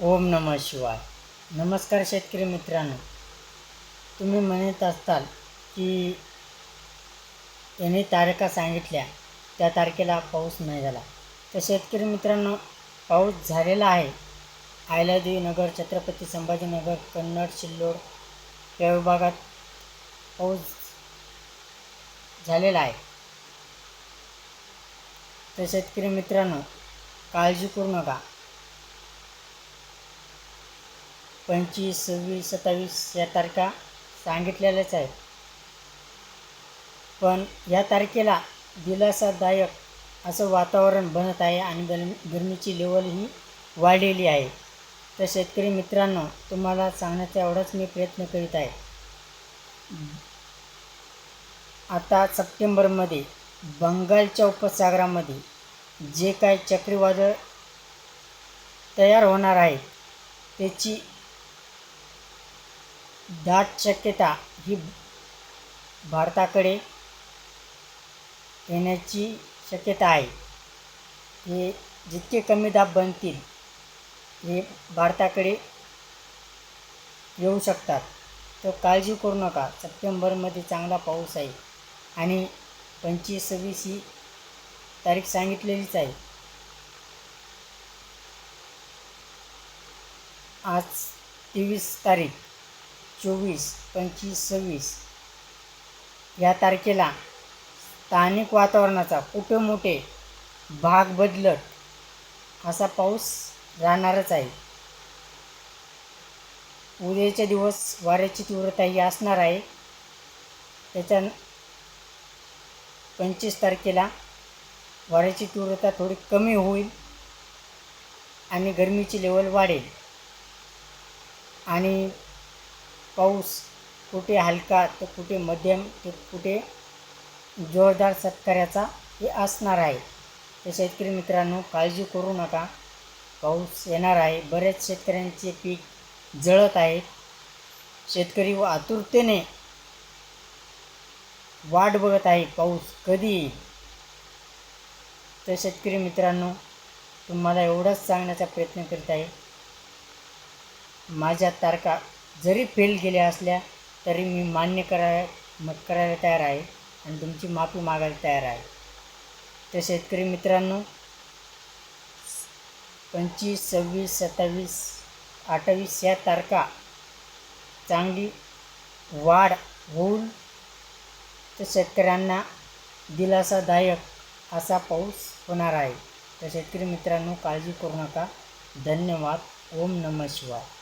ओम नमः शिवाय. नमस्कार शेतकरी मित्रांनो. तुम्ही म्हणत असताल की यांनी तारखा सांगितल्या त्या तारखेला पाऊस नाही झाला. तर शेतकरी मित्रांनो, पाऊस झालेला आहे. अहिल्यादेवी नगर, छत्रपती संभाजीनगर, कन्नड, सिल्लोड या विभागात पाऊस झालेला आहे. तर शेतकरी मित्रांनो, काळजी करू नका. 25, 26, 27 या तारखा सांगितलेल्याच आहेत. पण या तारखेला दिलासादायक असं वातावरण बनत आहे आणि गरमीची लेवलही वाढलेली आहे. तर शेतकरी मित्रांनो, तुम्हाला सांगण्याचा एवढाच मी प्रयत्न करीत आहे. आता सप्टेंबरमध्ये बंगालच्या उपसागरामध्ये जे काही चक्रीवादळ तयार होणार आहे त्याची दाट शक्यता ही भारताकडे येण्याची शक्यता आहे. हे जितके कमी दाब बनतील हे भारताकडे येऊ शकतात. तर काळजी करू नका. सप्टेंबरमध्ये चांगला पाऊस आहे आणि 25, 26 ही तारीख सांगितलेलीच आहे. आज 23 तारीख, 24, 25, 26 या तारखेला स्थानिक वातावरणाचा कुठे मोठे भाग बदलत असा पाऊस राहणारच आहे. उद्याचे दिवस वाऱ्याची तीव्रता ही असणार आहे. त्याच्या 25 तारखेला वाऱ्याची तीव्रता थोडी कमी होईल आणि गरमीची लेवल वाढेल आणि पाऊस कुठे हलका तर कुठे मध्यम तर कुठे जोरदार शेतकऱ्याचा हे असणार आहे. तर शेतकरी मित्रांनो, काळजी करू नका. पाऊस येणार आहे. बरेच शेतकऱ्यांचे पीक जळत आहेत. शेतकरी आतुरतेने वाट बघत आहे पाऊस कधी येईल. तर शेतकरी मित्रांनो, तुम्हाला एवढंच सांगण्याचा प्रयत्न करीत आहे. माझ्या तारखा जरी फेल गेल्या असल्या तरी मी मान्य करायला तयार आहे आणि तुमची माफी मागायला तयार आहे. तर शेतकरी मित्रांनो, 25, 26, 27, 28 या तारखा चांगली वाढ होऊन तर शेतकऱ्यांना दिलासादायक असा पाऊस होणार आहे. तर शेतकरी मित्रांनो, काळजी करू नका. धन्यवाद. ओम नमः शिवाय.